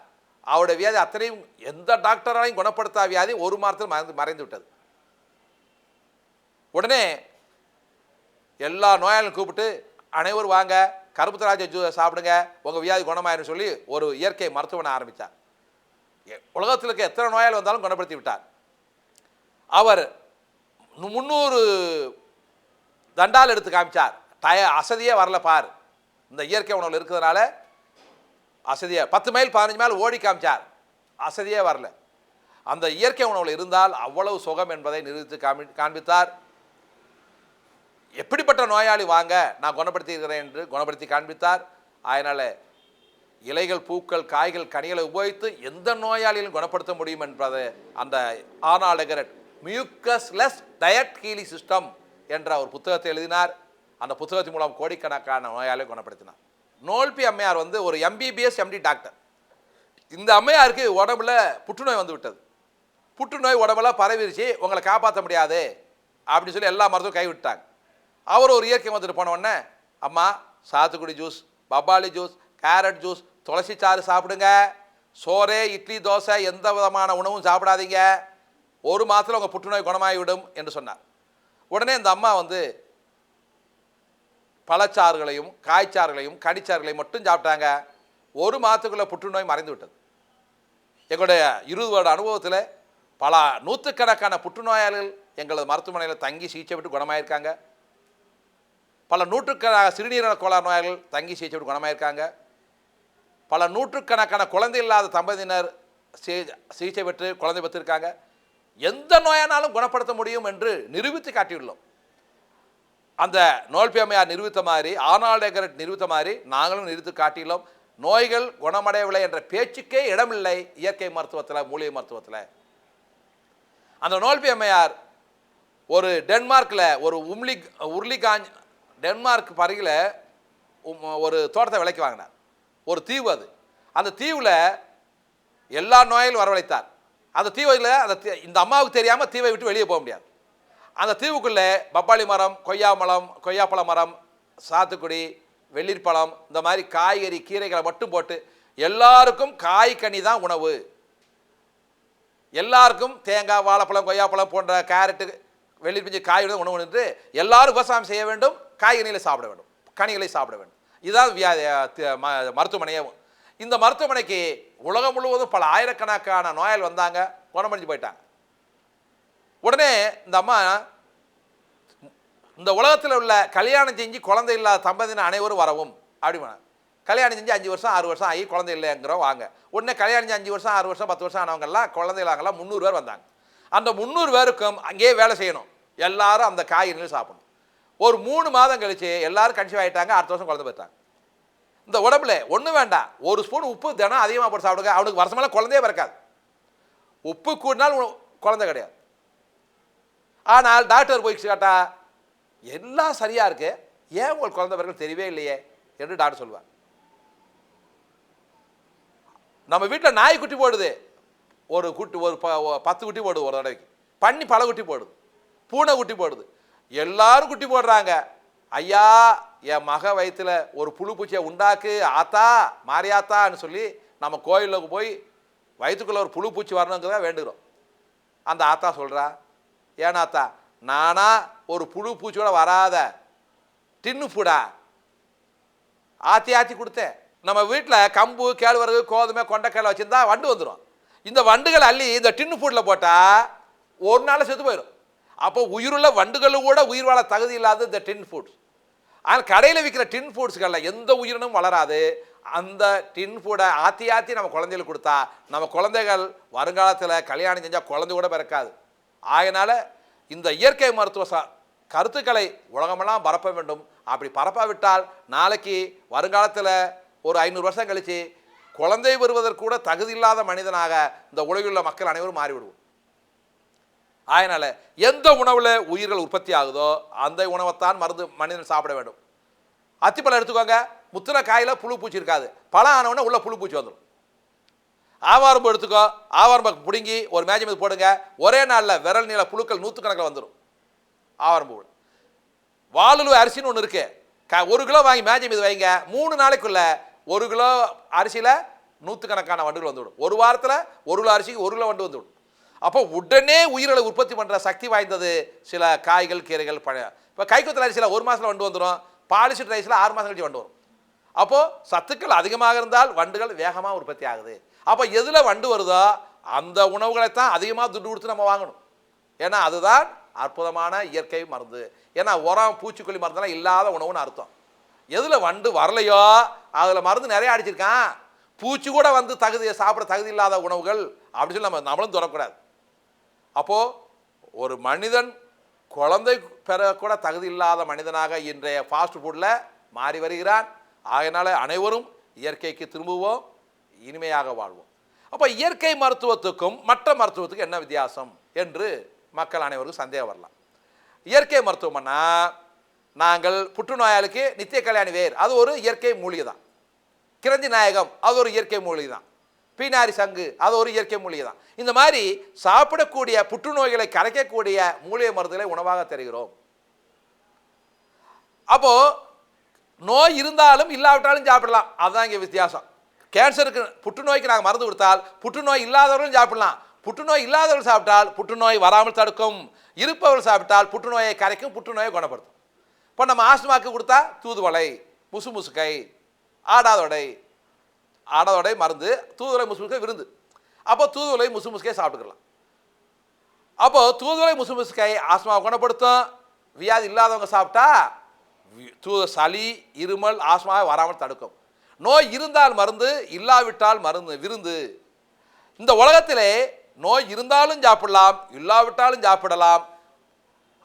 அவருடைய வியாதி அத்தனையும் எந்த டாக்டராலையும் குணப்படுத்தா வியாதி 1 மாதத்தில் மறைந்து விட்டது. உடனே எல்லா நோயாளியும் கூப்பிட்டு அனைவரும் வாங்க, கருப்பு திராட்சை சாப்பிடுங்க, உங்கள் வியாதி குணமாயிரும் சொல்லி ஒரு இயற்கை மருத்துவனை ஆரம்பித்தார். உலகத்தில் இருக்க எத்தனை நோயாளி வந்தாலும் குணப்படுத்தி விட்டார். அவர் 300 தண்டால் எடுத்து காமிச்சார். அசதியே வரல பார், இந்த இயற்கை உணவில் இருக்கிறதுனால அசதியாக 10 மைல் 15 மைல் ஓடி காமிச்சார், அசதியே வரல. அந்த இயற்கை உணவில் இருந்தால் அவ்வளவு சுகம் என்பதை நிரூபித்து காண்பித்தார். எப்படிப்பட்ட நோயாளி வாங்க, நான் குணப்படுத்தி இருக்கிறேன் என்று குணப்படுத்தி காண்பித்தார். அதனால் இலைகள், பூக்கள், காய்கள், கனிகளை உபயோகித்து எந்த நோயாளியிலும் குணப்படுத்த முடியும் என்பதை அந்த Arnold Ehret mucusless diet healing system என்ற ஒரு புத்தகத்தை எழுதினார். அந்த புத்தகத்தின் மூலம் கோடிக்கணக்கான நோயாளியை குணப்படுத்தினார். நோல்பி அம்மையார் ஒரு MBBS MD டாக்டர். இந்த அம்மையாருக்கு உடம்புல புற்றுநோய் வந்து விட்டது. புற்றுநோய் உடம்பெல்லாம் பரவிருச்சு, உங்களை காப்பாற்ற முடியாது அப்படின்னு சொல்லி எல்லா மருத்துவம் கைவிட்டாங்க. அவர் ஒரு இயற்கை மருத்துவம் போன உடனே, அம்மா சாத்துக்குடி ஜூஸ், பப்பாளி ஜூஸ், கேரட் ஜூஸ், துளசி சாறு சாப்பிடுங்க, சோறு, இட்லி, தோசை எந்த விதமான உணவும் சாப்பிடாதீங்க, 1 மாதத்தில் உங்கள் புற்றுநோய் குணமாகிவிடும் என்று சொன்னார். உடனே இந்த அம்மா பழச்சாறுகளையும் காய்ச்சாறுகளையும் கனிச்சாறுகளையும் மட்டும் சாப்பிட்டாங்க. 1 மாதத்துக்குள்ளே புற்றுநோய் மறைந்து விட்டது. எங்களுடைய 20 வருட அனுபவத்தில் பல நூற்றுக்கணக்கான புற்றுநோயாளிகள் எங்களது மருத்துவமனையில் தங்கி சிகிச்சை விட்டு குணமாயிருக்காங்க. பல நூற்றுக்கணக்கான சிறுநீரக கோளாறு நோயாளிகள் தங்கி சிகிச்சை விட்டு குணமாயிருக்காங்க. பல நூற்றுக்கணக்கான குழந்தை இல்லாத தம்பதியினர் சிகிச்சை பெற்று குழந்தை பெற்றிருக்காங்க. எந்த நோயானாலும் குணப்படுத்த முடியும் என்று நிரூபித்து காட்டியுள்ளோம். அந்த நோல்பி அம்மையார் நிரூபித்த மாதிரி, ஆர்னால்ட் எகரட் நிரூபித்த மாதிரி நாங்களும் நிரூபித்து காட்டியுள்ளோம். நோய்கள் குணமடையவில்லை என்ற பேச்சுக்கே இடமில்லை இயற்கை மருத்துவத்தில், மூலிகை மருத்துவத்தில். அந்த நோல்பி அம்மையார் ஒரு டென்மார்க்கில் ஒரு உர்லிகாஞ்ச் டென்மார்க் பருகில் ஒரு தோட்டத்தை விலைக்கு வாங்கினார். ஒரு தீவு அது. அந்த தீவில் எல்லா நோய்களும் வரவழைத்தார். அந்த தீவில் இந்த அம்மாவுக்கு தெரியாமல் தீவை விட்டு வெளியே போக முடியாது. அந்த தீவுக்குள்ளே பப்பாளி மரம், கொய்யாப்பழ மரம், சாத்துக்குடி, வெள்ளரிப்பழம், இந்த மாதிரி காய்கறி கீரைகளை மட்டும் போட்டு எல்லாருக்கும் காய்கனி தான் உணவு. எல்லாருக்கும் தேங்காய், வாழைப்பழம், கொய்யாப்பழம் போன்ற கேரட்டு, வெள்ளரி பிஞ்சு காய் உணவு என்று எல்லாரும் விவசாயம் செய்ய வேண்டும், காய்கனிகளை சாப்பிட வேண்டும், கனிகளை சாப்பிட வேண்டும். இதுதான் மருத்துவமனையே. இந்த மருத்துவமனைக்கு உலகம் முழுவதும் பல ஆயிரக்கணக்கான நோயாளிகள் வந்தாங்க, குணமடைஞ்சு போயிட்டாங்க. உடனே இந்த அம்மா இந்த உலகத்தில் உள்ள கல்யாணம் செஞ்சு குழந்தை இல்லாத தம்பதியினர் அனைவரும் வரவும் அப்படின்னா, கல்யாணம் செஞ்சு 5 வருஷம் 6 வருஷம் ஆகி குழந்தை இல்லைங்கிறோம் வாங்க. உடனே கல்யாணம் செஞ்சு 5 வருஷம் 6 வருஷம் 10 வருஷம் ஆனவங்கெல்லாம் குழந்தை இல்லாங்கலாம் 300 பேர் வந்தாங்க. அந்த 300 பேருக்கும் அங்கேயே வேலை செய்யணும், எல்லாரும் அந்த காய்கறிகள் சாப்பிடணும். ஒரு 3 மாதம் கழிச்சு எல்லாரும் கன்சீவ் ஆகிட்டாங்க. அடுத்த வருஷம் குழந்தை பெற்றாங்க. இந்த உடம்புல ஒன்றும் வேண்டாம், 1 ஸ்பூன் உப்பு தினம் அதிகமாக போட்டு சாப்பிடுங்க. அவனுக்கு வருஷமெல்லாம் குழந்தையே பிறக்காது. உப்பு கூடினால் குழந்தை கிடையாது. ஆனால் டாக்டர் போய் கேட்டா எல்லாம் சரியா இருக்கு, ஏன் உங்களுக்கு குழந்தை பிறகு தெரியவே இல்லையே என்று டாக்டர் சொல்லுவார். நம்ம வீட்டில் நாய் குட்டி போடுது, ஒரு 10 குட்டி போடுது ஒரு தடவைக்கு. பன்னி பல குட்டி போடுது, பூனை குட்டி போடுது, எல்லாரும் குட்டி போடுறாங்க. ஐயா, என் மக வயிற்றுல ஒரு புழு பூச்சியை உண்டாக்கு ஆத்தா மாரியாத்தான்னு சொல்லி நம்ம கோயிலுக்கு போய் வயிற்றுக்குள்ள ஒரு புழு பூச்சி வரணுங்கிறத வேண்டுகிறோம். அந்த ஆத்தா சொல்கிறா, ஏனாத்தா நானா ஒரு புழு பூச்சியோட வராத டின்னு ஃபுடா ஆற்றி கொடுத்தேன். நம்ம வீட்டில் கம்பு, கேழ்வரகு, கோதுமை, கொண்டைக்கடலை வச்சுருந்தா வண்டு வந்துடும். இந்த வண்டுகள் அள்ளி இந்த டின்னு ஃபுட்டில் போட்டால் ஒரு நாள் செத்து போயிடும். அப்போ உயிருள்ள வண்டுகள் கூட உயிர் வாழ தகுதி இல்லாத இந்த டின் ஃபுட்ஸ். ஆனால் கடையில் விற்கிற டின் ஃபுட்ஸ்களில் எந்த உயிரினும் வளராது. அந்த டின் ஃபுட்டை ஆற்றி நம்ம குழந்தைகளுக்கு கொடுத்தா நம்ம குழந்தைகள் வருங்காலத்தில் கல்யாணம் செஞ்சால் குழந்தை கூட பிறக்காது. ஆகையினால இந்த இயற்கை மருத்துவ கருத்துக்களை உலகமெல்லாம் பரப்ப வேண்டும். அப்படி பரப்பாவிட்டால் நாளைக்கு வருங்காலத்தில் ஒரு 500 வருஷம் கழித்து குழந்தை பெறுவதற்கு கூட தகுதி இல்லாத மனிதனாக இந்த உலகில் உள்ள மக்கள் அனைவரும் மாறிவிடுவோம். அதனால் எந்த உணவில் உயிர்கள் உற்பத்தி ஆகுதோ அந்த உணவைத்தான் மனிதன் சாப்பிட வேண்டும். அத்திப்பழம் எடுத்துக்கோங்க, முத்தின காயில் புழு பூச்சி இருக்காது, பழம் ஆனவுடனே உள்ள புழு பூச்சி வந்துடும். ஆவாரம்பு எடுத்துக்கோ, ஆவாரம்பு பிடுங்கி ஒரு மேஜை மீது போடுங்க, ஒரே நாளில் விரல் நீள புழுக்கள் 100கணக்கில் வந்துடும். ஆவாரம்பு வாலுலு அரிசின்னு ஒன்று இருக்கு, 1 கிலோ வாங்கி மேஜை மீது வைங்க, 3 நாளைக்குள்ள 1 கிலோ அரிசியில் 100கணக்கான வண்டுகள் வந்துவிடும். ஒரு வாரத்தில் 1 கிலோ அரிசிக்கு 1 கிலோ வண்டு வந்துவிடும். அப்போ உடனே உயிர்களை உற்பத்தி பண்ணுற சக்தி வாய்ந்தது சில காய்கள், கீரைகள், இப்போ கைக்குத்தல் அரிசியில் 1 மாதத்தில் வண்டு வந்துடும், பாலிஸ்டர் ரைஸில் 6 மாதம் கழிச்சு வண்டு வரும். அப்போது சத்துக்கள் அதிகமாக இருந்தால் வண்டுகள் வேகமாக உற்பத்தி ஆகுது. அப்போ எதில் வண்டு வருதோ அந்த உணவுகளைத்தான் அதிகமாக துட்டு கொடுத்து நம்ம வாங்கணும். ஏன்னா அதுதான் அற்புதமான இயற்கை மருந்து. ஏன்னா உரம், பூச்சிக்கொல்லி மருந்தெல்லாம் இல்லாத உணவுன்னு அர்த்தம். எதில் வண்டு வரலையோ அதில் மருந்து நிறைய அடிச்சிருக்கான், பூச்சி கூட வந்து சாப்பிட தகுதி இல்லாத உணவுகள் அப்படின்னு சொல்லி நம்மளும் தொடக்கூடாது. அப்போது ஒரு மனிதன் குழந்தை பெறக்கூட தகுதி இல்லாத மனிதனாக இன்றைய ஃபாஸ்ட் ஃபுட்டில் மாறி வருகிறான். ஆகையினால அனைவரும் இயற்கைக்கு திரும்புவோம், இனிமையாக வாழ்வோம். அப்போ இயற்கை மருத்துவத்துக்கும் மற்ற மருத்துவத்துக்கும் என்ன வித்தியாசம் என்று மக்கள் அனைவருக்கும் சந்தேகம் வரலாம். இயற்கை மருத்துவம்னா நாங்கள் புற்றுநோயாளிக்கு நித்திய கல்யாணி வேர், அது ஒரு இயற்கை மூலிகை தான். கிரந்தி நாயகம் அது ஒரு இயற்கை மூலிகை தான். பீனாரி சங்கு அது ஒரு இயற்கை மூலிகை தான். இந்த மாதிரி சாப்பிடக்கூடிய புற்றுநோய்களை கரைக்கக்கூடிய மூலிகை மருந்துகளை உணவாக தருகிறோம். அப்போ நோய் இருந்தாலும் இல்லாவிட்டாலும் சாப்பிடலாம், அதுதான் இங்கே வித்தியாசம். கேன்சருக்கு புற்றுநோய்க்கு நாங்கள் மருந்து கொடுத்தால் புற்றுநோய் இல்லாதவர்களும் சாப்பிடலாம், புற்றுநோய் இல்லாதவர்கள் சாப்பிட்டால் புற்றுநோய் வராமல் தடுக்கும், இருப்பவர்கள் சாப்பிட்டால் புற்றுநோயை கரைக்கும், புற்றுநோயை குணப்படுத்தும். இப்போ நம்ம ஆஸ்துமாக்கு கொடுத்தா தூதுவளை, முசுமுசுக்கை, ஆடாதொடை, ஆடாதொடை மருந்து, தூதுவளை முசுமுசுக்கை விருந்து. அப்போ தூதுவளை முசுமுசுக்கை சாப்பிட்டுக்கலாம். அப்போ தூதுவளை முசுமுசுக்கை ஆஸ்துமாவை குணப்படுத்தும். வியாதி இல்லாதவங்க சாப்பிட்டா சளி, இருமல், ஆஸ்துமாவை வராமல் தடுக்கும். நோய் இருந்தால் மருந்து, இல்லாவிட்டால் மருந்து விருந்து. இந்த உலகத்திலே நோய் இருந்தாலும் சாப்பிடலாம், இல்லாவிட்டாலும் சாப்பிடலாம்.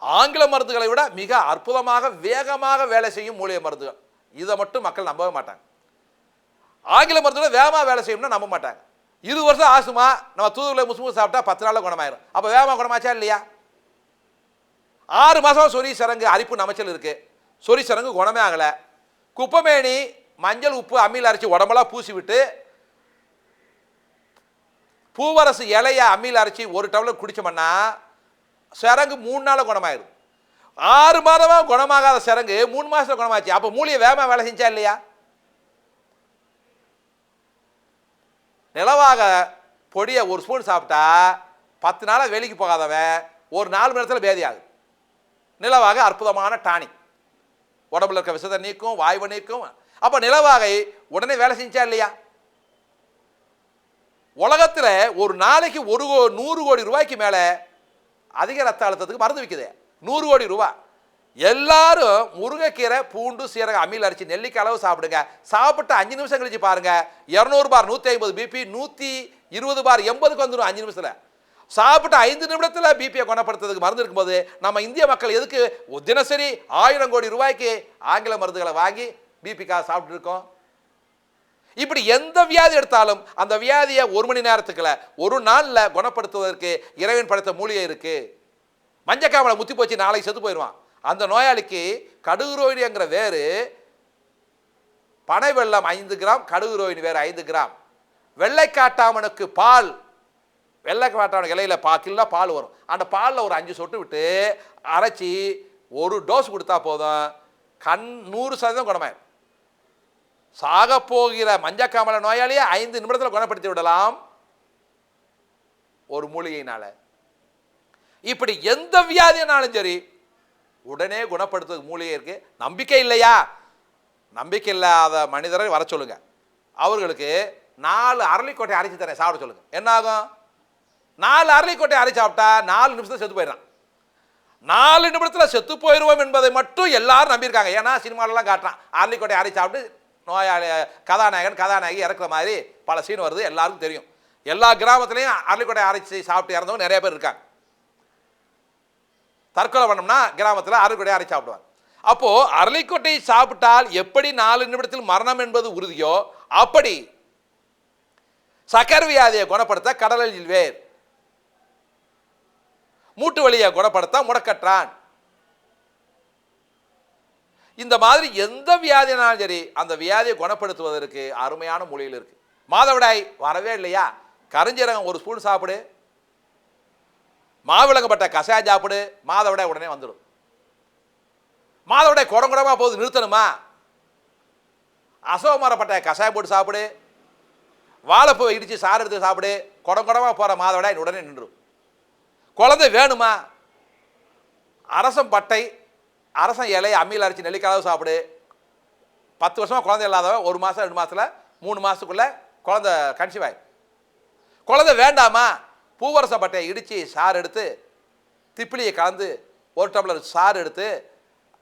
ஆங்கில மருந்துகளை விட மிக அற்புதமாக வேகமாக வேலை செய்யும் மூலிகை மருந்துகள். இதை மட்டும் மக்கள் நம்பவே மாட்டாங்க. ஆங்கில மருந்துகள் வேகமாக வேலை செய்யும்னா நம்ப மாட்டாங்க. 20 வருஷம் ஆசுமா நம்ம தூதுவளை முசுமுசு சாப்பிட்டா 10 நாளில் குணமாயிரும். அப்போ வேகமாக குணமாச்சா இல்லையா? 6 மாதம் சொறி சிறங்கு அரிப்பு நமைச்சல் இருக்கு, சொறி சிறங்கு குணமே ஆகலை. குப்பமேனி மஞ்சள் உப்பு அம்மியில் அரைச்சி உடம்பெல்லாம் பூசி விட்டு பூவரசு இலைய அம்மியில் அரைச்சி 1 டம்ளர் குடிச்சோம்னா சிறங்கு 3 நாளில் குணமாயிரும். 6 மாதமாக குணமாகாத சிறங்கு 3 மாதத்தில் குணமாச்சு. அப்போ மூலிகை வேகமாக வேலை செஞ்சா இல்லையா? நிலவாக பொடியை 1 ஸ்பூன் சாப்பிட்டா 10 நாளாக வெளிக்கு போகாதவன் ஒரு 4 மணி நேரத்தில் பேதி ஆகுது. நிலவாக அற்புதமான டானிக், உடம்புல இருக்க விஷத்தை நீக்கும், வாய்வை நீக்கும். அப்போ நிலவாகை உடனே வேலை செஞ்சா இல்லையா? உலகத்தில் ஒரு நாளைக்கு 100 கோடி ரூபாய்க்கு மேலே அதிக ரத்த அழுத்தத்துக்கு மருந்து விற்குது. 100 கோடி ரூபாய். எல்லாரும் முருங்கைக்கீரை, பூண்டு, சீரகம் அம்மியில் அரைச்சி நெல்லிக்காய் அளவு சாப்பிடுங்க. சாப்பிட்டு 5 நிமிஷம் கழிச்சு பாருங்க 200 பார் 150 பிபி 120 பார் 80க்கு வந்துடும் 5 நிமிஷத்தில். சாப்பிட்டு 5 நிமிடத்தில் பிபியை குணப்படுத்துறதுக்கு மருந்து இருக்கும்போது நம்ம இந்திய மக்கள் எதுக்கு தினசரி 1000 கோடி ரூபாய்க்கு ஆங்கில மருந்துகளை வாங்கி பிபிக்காக சாப்பிட்டு இருக்கோம்? இப்படி எந்த வியாதி எடுத்தாலும் அந்த வியாதியை 1 மணி நேரத்துக்குள்ள, 1 நாளில் குணப்படுத்துவதற்கு இறைவன் படைத்த மூலிகை இருக்கு. மஞ்சக்காமலை முத்தி போச்சு, நாளைக்கு செத்து போயிடுவான். அந்த நோயாளிக்கு கடுகுரோயினிங்கிற வேறு, பனை வெல்லம் 5 கிராம், கடுகுரோயினி வேறு 5 கிராம், வெள்ளைக்காட்டாமனுக்கு பால், வெள்ளைக்காட்டாமனுக்கு இலையில கிலோ பால் வரும். அந்த பாலில் ஒரு 5 சொட்டு விட்டு அரைச்சி 1 டோஸ் கொடுத்தா போதும், 100% குணமாயிரும். சாக போகிற மஞ்சக்காமலை நோயாளியை 5 நிமிடத்தில் குணப்படுத்தி விடலாம் ஒரு மூலிகையினால. இப்படி எந்த வியாதினாலும் சரி உடனே குணப்படுத்துறதுக்கு மூலிகை இருக்கு. நம்பிக்கை இல்லையா? நம்பிக்கை இல்லாத மனிதரை வர சொல்லுங்க. அவர்களுக்கு 4 அரளிக்கொட்டை அரைச்சி தரேன், சாப்பிட சொல்லுங்க. என்ன ஆகும்? 4 அரளிக்கொட்டை அரைச்சி சாப்பிட்டா 4 நிமிஷத்தில் செத்து போயிடறான். 4 நிமிடத்தில் செத்து போயிடுவோம் என்பதை மட்டும் எல்லாரும் நம்பியிருக்காங்க. ஏன்னா சினிமாலெலாம் காட்டுறான், அரளிக்கொட்டை அரைச்சி சாப்பிட்டு நோயாளி கதாநாயகி இறக்குற மாதிரி பல சீன் வருது, எல்லாருக்கும் தெரியும். எல்லா கிராமத்துலையும் அரளிக்கொட்டை அரைச்சி சாப்பிட்டு இறந்தவங்க நிறைய பேர் இருக்காங்க. தற்கொலை பண்ணோம்னா கிராமத்தில் அரளிக்கொட்டை அரைச்சி சாப்பிடுவாங்க. அப்போ அரளிக்கொட்டை சாப்பிட்டால் எப்படி 4 நிமிடத்தில் மரணம் என்பது உறுதியோ அப்படி சக்கரை வியாதியை குணப்படுத்த கடலில் வேர், மூட்டு வலியை குணப்படுத்த முடக்கற்றான். இந்த மாதிரி எந்த வியாதினாலும் சரி அந்த வியாதியை குணப்படுத்துவதற்கு அருமையான மூலிகைகள் இருக்கு. மாதவிடாய் வரவே இல்லையா? கருஞ்சீரகம் 1 ஸ்பூன் சாப்பிடு, மாவிளங்கப்பட்ட கஷாயம் சாப்பிடு, மாதவிடாய் உடனே வந்துடும். மாதவிடாய் குடங்குடமா போகுது, நிறுத்தணுமா? அசோகமரப்பட்ட கஷாயம் போட்டு சாப்பிடு, வாழைப்பூவை இடித்து சாறு எடுத்து சாப்பிடு, குடங்குடமா போகிற மாதவிடாய் உடனே நின்றுடும். குழந்தை வேணுமா? அரசம் பட்டை, அரசம் இலையை அம்மியில் அரைச்சி நெல்லிக்காய் சாப்பிடு. 10 வருஷமாக குழந்தை இல்லாதவன் 1 மாதம் 2 மாதத்தில் 3 மாதத்துக்குள்ளே குழந்தை கன்சீவ் ஆகி. குழந்தை வேண்டாமா? பூவரசம் பட்டையை இடித்து சாறு எடுத்து திப்பிலியை கலந்து 1 டம்ளர் சாறு எடுத்து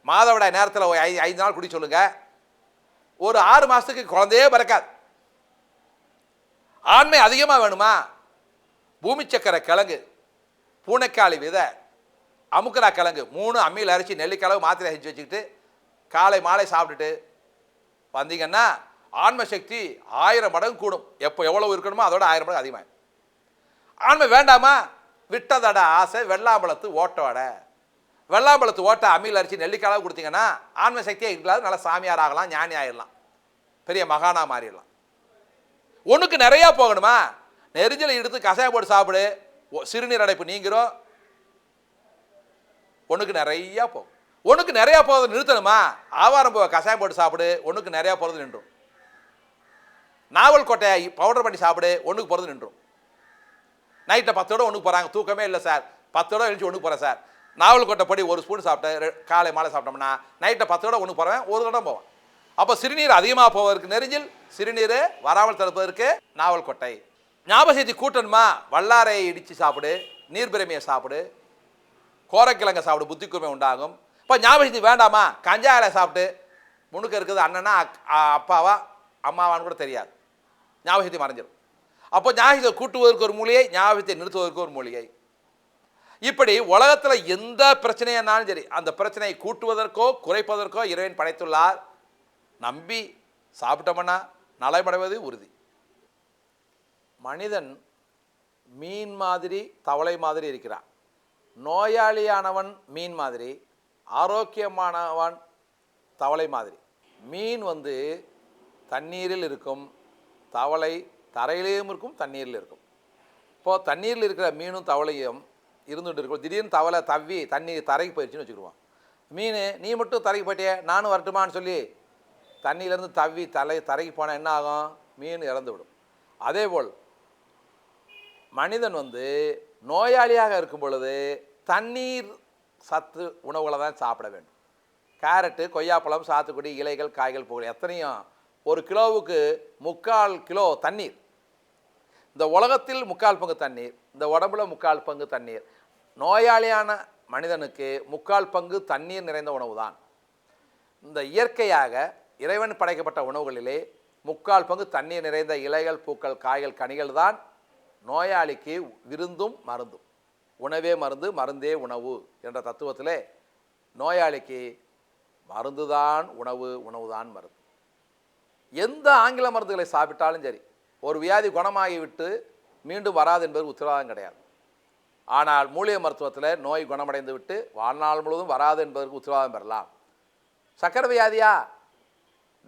மாதவிடாய் நேரத்தில் 5 நாள் குடி சொல்லுங்க. ஒரு 6 மாதத்துக்கு குழந்தையே பிறக்காது. ஆண்மை அதிகமாக வேணுமா? பூமி சக்கரை கிழங்கு, பூனைக்காளி விதை, அமுக்கரா கிழங்கு 3 அம்மியில் அரைச்சி நெல்லிக்கிழங்கு மாத்திரை அரைச்சி வச்சுக்கிட்டு காலை மாலை சாப்பிட்டுட்டு வந்தீங்கன்னா ஆன்ம சக்தி 1000 மடங்கு கூடும். எப்போ எவ்வளவு இருக்கணுமோ அதோட 1000 மடங்கு அதிகமாக. ஆண்மை வேண்டாமா? விட்டதட ஆசை வெள்ளாம்பழத்து ஓட்டோட, வெள்ளாம்பழத்து ஓட்டை அம்மியில் அரைச்சி நெல்லிக்கிழங்கு கொடுத்தீங்கன்னா ஆன்ம சக்தியே இருக்காது, நல்லா சாமியார் ஆகலாம், ஞானி ஆகிடலாம், பெரிய மகானா மாறிடலாம். ஒன்றுக்கு நிறையா போகணுமா? நெரிஞ்சலை எடுத்து கஷாயம் போட்டு சாப்பிடு, சிறுநீர் அடைப்பு நீங்கிறோம். ஒன்றுக்கு நிறையா போகும். ஒன்றுக்கு நிறையா போகிறது நிறுத்தணுமா? ஆவாரம் கஷாயம் போட்டு சாப்பிடு, ஒன்றுக்கு நிறையா போகிறது நின்றும். நாவல் கொட்டையை பவுடர் பண்ணி சாப்பிடு, ஒன்றுக்கு போகிறது நின்றும். நைட்டை 10 ஒன்றுக்கு போகிறாங்க, தூக்கமே இல்லை சார், 10 எழுச்சி ஒன்றுக்கு போகிறேன் சார். நாவல் கொட்டைப்பொடி ஒரு ஸ்பூன் சாப்பிட்டேன், காலை மாலை சாப்பிட்டோம்னா நைட்டை 10 ஒன்றுக்கு போகிறேன், ஒரு தடவை போவேன். அப்போ சிறுநீர் அதிகமாக போவதற்கு நெரிஞ்சில், சிறுநீர் வராமல் தடுப்பதற்கு நாவல் கொட்டை. ஞாபகத்தை கூட்டணுமா, வல்லாரை இடித்து சாப்பிடு, நீர்பிரமையை சாப்பிடு, கோரக்கிழங்க சாப்பிடு, புத்தி கூர்மை உண்டாகும். இப்போ ஞாபகத்தை வேண்டாமா, கஞ்சாயில சாப்பிட்டு முன்னுக்கு இருக்குது அண்ணனா அப்பாவா அம்மாவான்னு கூட தெரியாது, ஞாபகத்தை மறைஞ்சிடும். அப்போ ஞாபகத்தை கூட்டுவதற்கு ஒரு மூலிகை, ஞாபகத்தை நிறுத்துவதற்கு ஒரு மூலிகை. இப்படி உலகத்தில் எந்த பிரச்சனையானாலும் சரி, அந்த பிரச்சனையை கூட்டுவதற்கோ குறைப்பதற்கோ இறைவன் படைத்துள்ளார். நம்பி சாப்பிட்டோம்னா நலமடைவது உறுதி. மனிதன் மீன் மாதிரி தவளை மாதிரி இருக்கிறான். நோயாளியானவன் மீன் மாதிரி, ஆரோக்கியமானவன் தவளை மாதிரி. மீன் தண்ணீரில் இருக்கும், தவளை தரையிலேயும் இருக்கும், தண்ணீரில் இருக்கும். இப்போது தண்ணீரில் இருக்கிற மீனும் தவளையும் இருந்துகிட்டு இருக்கும். திடீர்னு தவளை தவ்வி தண்ணீர் தரைக்கு போயிடுச்சுன்னு வச்சுக்கிடுவான். மீன் நீ மட்டும் தரைக்கு போயிட்டே நானும் வரட்டுமான்னு சொல்லி தண்ணியிலேருந்து தவ்வி தரைக்கு போனால் என்ன ஆகும், மீன் இறந்து விடும். அதேபோல் மனிதன் நோயாளியாக இருக்கும் பொழுது தண்ணீர் சத்து உணவுகளை தான் சாப்பிட வேண்டும். கேரட்டு, கொய்யாப்பழம், சாத்துக்குடி, இலைகள், காய்கள், பூக்கள் எத்தனையும் ஒரு கிலோவுக்கு 3/4 கிலோ தண்ணீர். இந்த உலகத்தில் 3/4 பங்கு தண்ணீர், இந்த உடம்புல 3/4 பங்கு தண்ணீர். நோயாளியான மனிதனுக்கு 3/4 பங்கு தண்ணீர் நிறைந்த உணவு தான். இந்த இயற்கையாக இறைவன் படைக்கப்பட்ட உணவுகளிலே 3/4 பங்கு தண்ணீர் நிறைந்த இலைகள், பூக்கள், காய்கள், கனிகள் தான் நோயாளிக்கு விருந்தும் மருந்தும். உணவே மருந்து, மருந்தே உணவு என்ற தத்துவத்திலே நோயாளிக்கு மருந்து தான் உணவு, உணவு தான் மருந்து. எந்த ஆங்கில மருந்துகளை சாப்பிட்டாலும் சரி, ஒரு வியாதி குணமாகிவிட்டு மீண்டும் வராது என்பது உத்தரவாதம் கிடையாது. ஆனால் மூலிகை மருத்துவத்தில் நோய் குணமடைந்து விட்டு வாழ்நாள் முழுவதும் வராது என்பதற்கு உத்தரவாதம் பெறலாம். சக்கரை வியாதியா,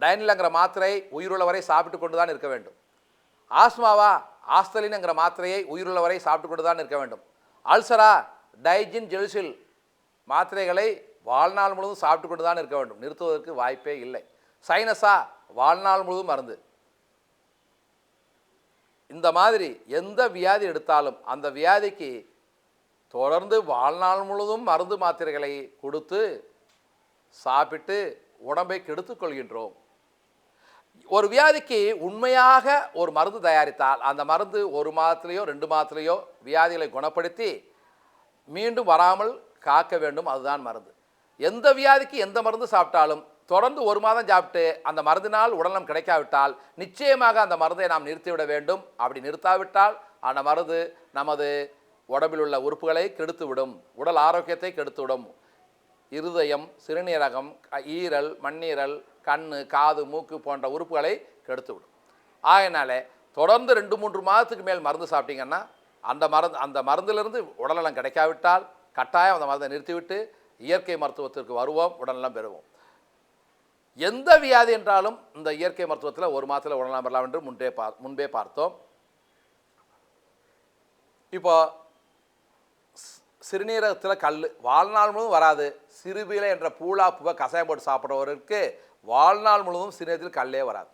டைனிலங்கிற மாத்திரை உயிருள்ள வரை சாப்பிட்டு கொண்டு தான் இருக்க வேண்டும். ஆஸ்மாவா, ஆஸ்தலின்ங்கிற மாத்திரையை உயிருள்ள வரை சாப்பிட்டு கொண்டு தான் இருக்க வேண்டும். அல்சரா, டைஜின் ஜெலுசில் மாத்திரைகளை வாழ்நாள் முழுவதும் சாப்பிட்டு கொண்டு தான் இருக்க வேண்டும், நிறுத்துவதற்கு வாய்ப்பே இல்லை. சைனஸா, வாழ்நாள் முழுவதும் மருந்து. இந்த மாதிரி எந்த வியாதி எடுத்தாலும் அந்த வியாதிக்கு தொடர்ந்து வாழ்நாள் முழுவதும் மருந்து மாத்திரைகளை கொடுத்து சாப்பிட்டு உடம்பை கெடுத்துக் கொள்கின்றோம். ஒரு வியாதிக்கு உண்மையாக ஒரு மருந்து தயாரித்தால் அந்த மருந்து 1 மாதத்திலேயோ 2 மாதத்திலேயோ வியாதிகளை குணப்படுத்தி மீண்டும் வராமல் காக்க வேண்டும், அதுதான் மருந்து. எந்த வியாதிக்கு எந்த மருந்து சாப்பிட்டாலும் தொடர்ந்து 1 மாதம் சாப்பிட்டு அந்த மருந்தினால் உடல்நலம் கிடைக்காவிட்டால் நிச்சயமாக அந்த மருந்தை நாம் நிறுத்திவிட வேண்டும். அப்படி நிறுத்தாவிட்டால் அந்த மருந்து நமது உடம்பில் உள்ள உறுப்புகளை கெடுத்துவிடும், உடல் ஆரோக்கியத்தை கெடுத்துவிடும். இருதயம், சிறுநீரகம், ஈரல், மண்ணீரல், கண், காது, மூக்கு போன்ற உறுப்புகளை கெடுத்துவிடும். ஆகையினாலே தொடர்ந்து 2-3 மாதத்துக்கு மேல் மருந்து சாப்பிட்டீங்கன்னா அந்த மருந்திலிருந்து உடல்நலம் கிடைக்காவிட்டால் கட்டாயம் அந்த மருந்தை நிறுத்திவிட்டு இயற்கை மருத்துவத்திற்கு வருவோம், உடல்நலம் பெறுவோம். எந்த வியாதி என்றாலும் இந்த இயற்கை மருத்துவத்தில் 1 மாதத்தில் உடல்நலம் பெறலாம் என்று முன்பே பார்த்தோம். இப்போ சிறுநீரகத்தில் கல் வாழ்நாள் முழுவதும் வராது. சிறுபீலை என்ற பூளா பூவை கசாயம் போட்டு சாப்பிட்றவருக்கு வாழ்நாள் முழுவதும் சிறுநீரகத்தில் கல்லே வராது.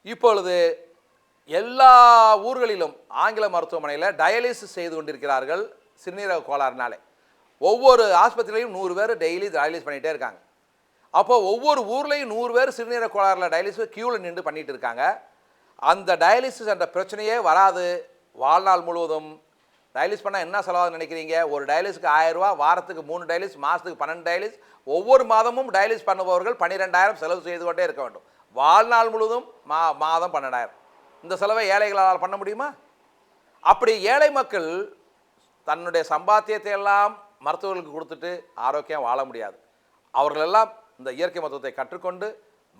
இப்பொழுது எல்லா ஊர்களிலும் ஆங்கில மருத்துவமனையில் டயாலிசிஸ் செய்து கொண்டிருக்கிறார்கள் சிறுநீரக கோளாறுனாலே. ஒவ்வொரு ஆஸ்பத்திரியிலையும் 100 பேர் டெய்லி டயாலிசிஸ் பண்ணிகிட்டே இருக்காங்க. அப்போது ஒவ்வொரு ஊர்லேயும் 100 பேர் சிறுநீரக கோளாறில் டயாலிசிஸ் க்யூவில் நின்று பண்ணிகிட்டு இருக்காங்க. அந்த டயாலிசிஸ் என்ற பிரச்சனையே வராது வாழ்நாள் முழுவதும். டயாலிசிஸ் பண்ணால் என்ன செலவாகுன்னு நினைக்கிறீங்க? ஒரு டயாலிஸுக்கு 1000 ரூபா, வாரத்துக்கு 3 டயாலிஸ், மாதத்துக்கு 12 டயாலிஸ். ஒவ்வொரு மாதமும் டயாலிஸ் பண்ணுபவர்கள் 12,000 செலவு செய்து கொண்டே இருக்க வேண்டும். வாழ்நாள் முழுவதும் மாதம் 12,000. இந்த செலவை ஏழைகளால் பண்ண முடியுமா? அப்படி ஏழை மக்கள் தன்னுடைய சம்பாத்தியத்தை எல்லாம் மருத்துவர்களுக்கு கொடுத்துட்டு ஆரோக்கியம் வாழ முடியாது. அவர்களெல்லாம் இந்த இயற்கை மருத்துவத்தை கற்றுக்கொண்டு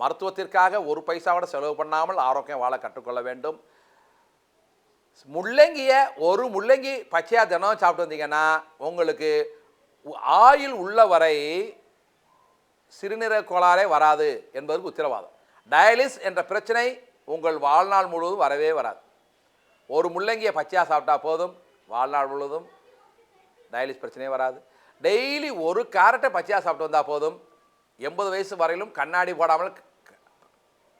மருத்துவத்திற்காக 1 பைசாவோட செலவு பண்ணாமல் ஆரோக்கியம் வாழ கற்றுக்கொள்ள வேண்டும். ஒரு முள்ளங்கி பச்சையாக தினம் சாப்பிட்டு வந்தீங்கன்னா உங்களுக்கு ஆயுள் உள்ள வரை சிறுநீரக கோளாறே வராது என்பதற்கு உத்தரவாதம். டயாலிஸ் என்ற பிரச்சனை உங்கள் வாழ்நாள் முழுவதும் வரவே வராது. ஒரு முள்ளங்கியை பச்சையாக சாப்பிட்டா போதும், வாழ்நாள் முழுவதும் டயாலிஸ் பிரச்சனையே வராது. டெய்லி 1 கேரட்டை பச்சையாக சாப்பிட்டு வந்தால் போதும், 80 வயசு வரையிலும் கண்ணாடி போடாமல்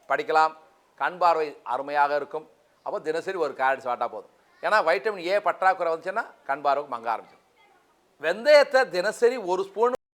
படிக்கலாம், கண் பார்வை அருமையாக இருக்கும். அப்போ தினசரி 1 கேரட் சாப்பிட்டா போதும். ஏன்னா வைட்டமின் ஏ பற்றாக்குறை வந்துச்சுன்னா கண் பார்வை மங்க ஆரம்பிச்சிடும். வெந்தயத்தை தினசரி 1 ஸ்பூன்